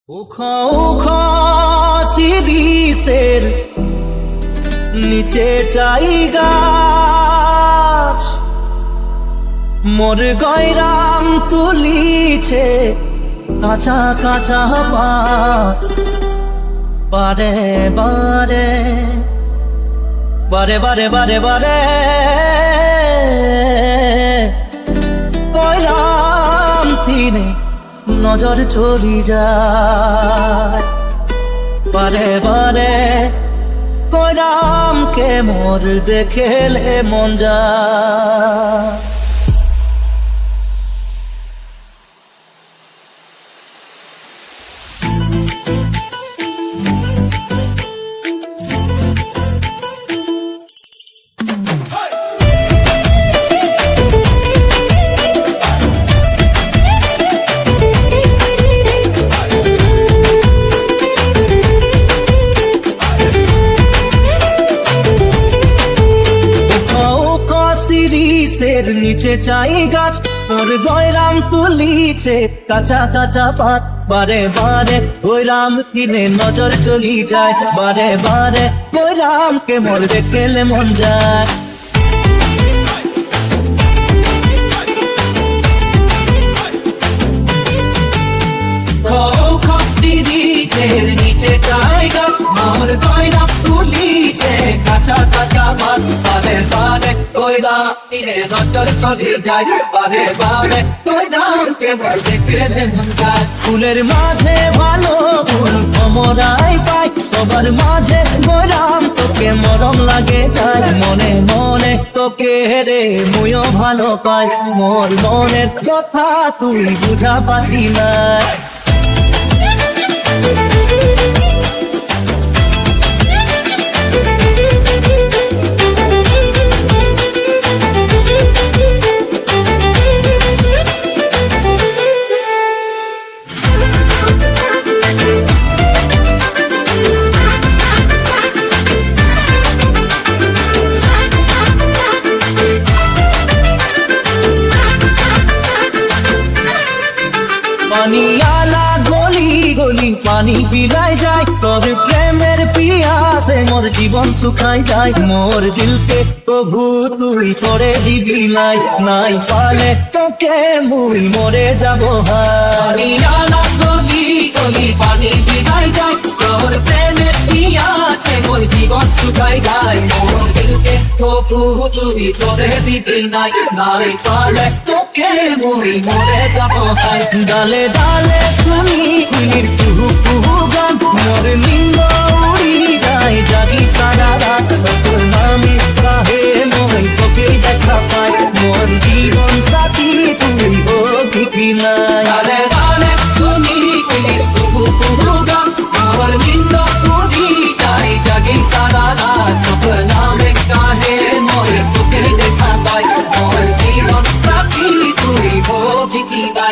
উখা উখা শিরিষের নিচে চাই গাছ মোর গয়রাম তুলিছে কাঁচা কাঁচা বারে বারে বারে বারে বারে বারে গয়রাম তিনে নজর চলি যায় বারে বারে গয়রামকে মোর দেখেলে মন যায়। শিরিষের নিচে চাই গাছ মোর গয়রাম তুলিছে কাঁচা কাঁচা পাত বারে বারে গয়রাম কিনে নজর চলি যায় বারে বারে গয়রামকে মোর দেখেলে মন যায়। শিরিষের নিচে চাই গাছ মোর গয়রাম তুলিছে কাঁচা কাঁচা পাত বারে বারে গয়রাম কিনে নজর চলি যায় বারে বারে গয়রামকে মোর দেখেলে মন যায়। ফুলের মাঝে ভালো ফুল ভমরাই পাই সবার মাঝে গয়রাম তোকে মরম লাগে যায় মনে মনে তোকে রে মুইও ভালো পাই মোর মনের কথা তুই বুঝা পাছি না। পানি আলা গলি গলি পানি পিলাই যায় তোর প্রেমের পিয়াসে মোর জীবন শুকাই যায় মোর দিলকে প্রভু তুই করে দিবি নাই নাই পালে তোকে মুই মরে যাব। পানি আলা গলি গলি পানি পিলাই যায় তোর প্রেমের পিয়াসে মোর জীবন শুকাই যায় মোর দিলকে প্রভু তুই করে দিবি নাই নাই পালে তোকে মুই মরে যাব। ডালে ডালে শুনি কুলির কুহু কুহু গান মোর নিন্দ উড়ি যায় জাগি সারা রাত সকল নামে কাহে মই তোকে দেখা পাই মোর জীবন সাথী তুই হোকি কিনা। ডালে ডালে শুনি কুলির কুহু কুহু গান মোর নিন্দ উড়ি যায় জাগি সারা রাত সকল নামে কাহে মই তোকে দেখা পাই মোর জীবন সাথী তুই হোকি কিনা।